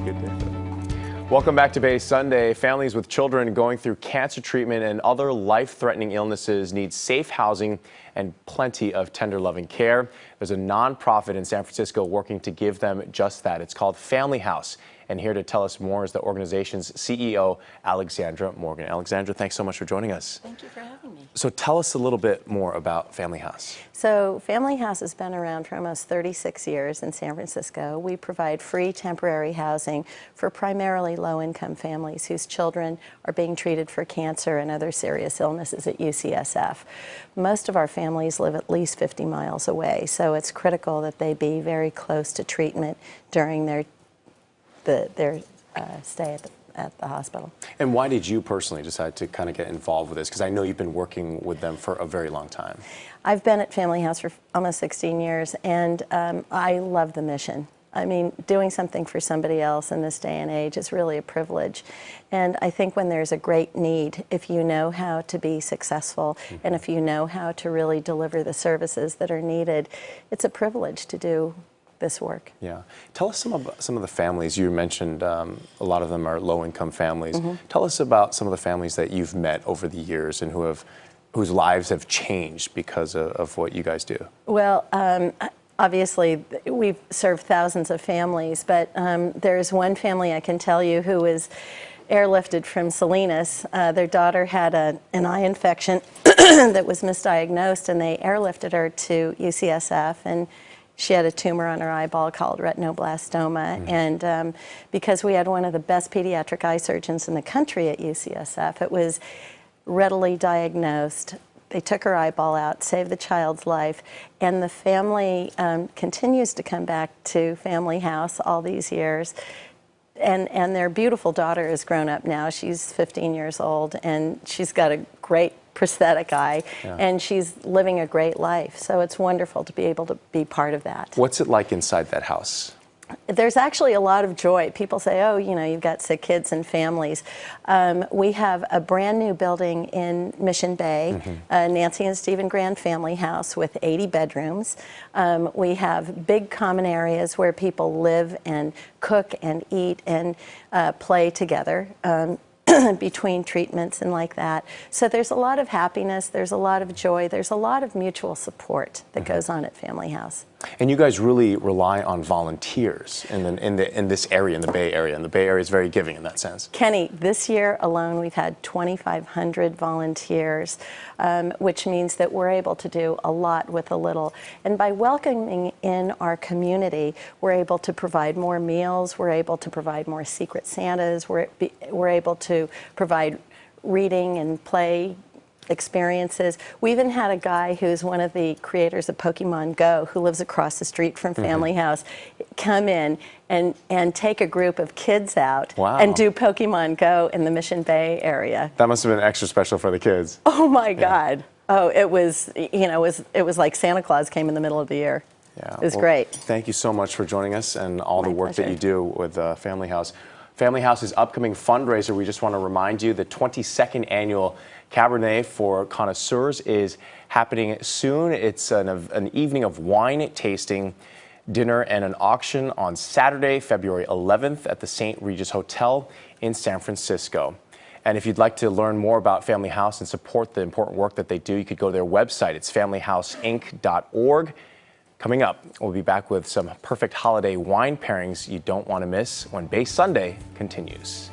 good day. Welcome back to Bay Sunday. Families with children going through cancer treatment and other life-threatening illnesses need safe housing and plenty of tender, loving care. There's a nonprofit in San Francisco working to give them just that. It's called Family House. And here to tell us more is the organization's CEO, Alexandra Morgan. Alexandra, thanks so much for joining us. Thank you for having me. So tell us a little bit more about Family House. So Family House has been around for almost 36 years in San Francisco. We provide free temporary housing for primarily low-income families whose children are being treated for cancer and other serious illnesses at UCSF. Most of our families live at least 50 miles away, so it's critical that they be very close to treatment during their stay at the hospital. And why did you personally decide to kind of get involved with this? Because I know you've been working with them for a very long time. I've been at Family House for almost 16 years, and I love the mission. I mean, doing something for somebody else in this day and age is really a privilege. And I think when there's a great need, if you know how to be successful and if you know how to really deliver the services that are needed, it's a privilege to do this work. Yeah. Tell us some of the families. You mentioned a lot of them are low-income families. Tell us about some of the families that you've met over the years and whose lives have changed because of what you guys do. Well, obviously, we've served thousands of families, but there's one family I can tell you who was airlifted from Salinas. Their daughter had an eye infection that was misdiagnosed, and they airlifted her to UCSF, and she had a tumor on her eyeball called retinoblastoma, and because we had one of the best pediatric eye surgeons in the country at UCSF, it was readily diagnosed. They took her eyeball out, saved the child's life, and the family continues to come back to Family House all these years. And their beautiful daughter is grown up now. She's 15 years old, and she's got a great prosthetic eye, and she's living a great life. So it's wonderful to be able to be part of that. What's it like inside that house? There's actually a lot of joy. People say, oh, you know, you've got sick kids and families. We have a brand new building in Mission Bay, Nancy and Stephen Grand Family House with 80 bedrooms. We have big common areas where people live and cook and eat and play together. Between treatments and like that. So there's a lot of happiness, there's a lot of joy, there's a lot of mutual support that goes on at Family House. And you guys really rely on volunteers in this area, in the Bay Area, and the Bay Area is very giving in that sense. Kenny, this year alone we've had 2,500 volunteers, which means that we're able to do a lot with a little. And by welcoming in our community, we're able to provide more meals, we're able to provide more Secret Santas, we're able to provide reading and play experiences. We even had a guy who's one of the creators of Pokemon Go, who lives across the street from Family House, come in and take a group of kids out and do Pokemon Go in the Mission Bay area. That must have been extra special for the kids. Oh my God. Oh, it was, you know, it was like Santa Claus came in the middle of the year. Yeah, it was great. Thank you so much for joining us and all the work pleasure. that you do with Family House. Family House's upcoming fundraiser, we just want to remind you, the 22nd annual Cabernet for Connoisseurs is happening soon. It's an evening of wine tasting, dinner, and an auction on Saturday, February 11th at the St. Regis Hotel in San Francisco. And if you'd like to learn more about Family House and support the important work that they do, you could go to their website. It's familyhouseinc.org. Coming up, we'll be back with some perfect holiday wine pairings you don't want to miss when Bay Sunday continues.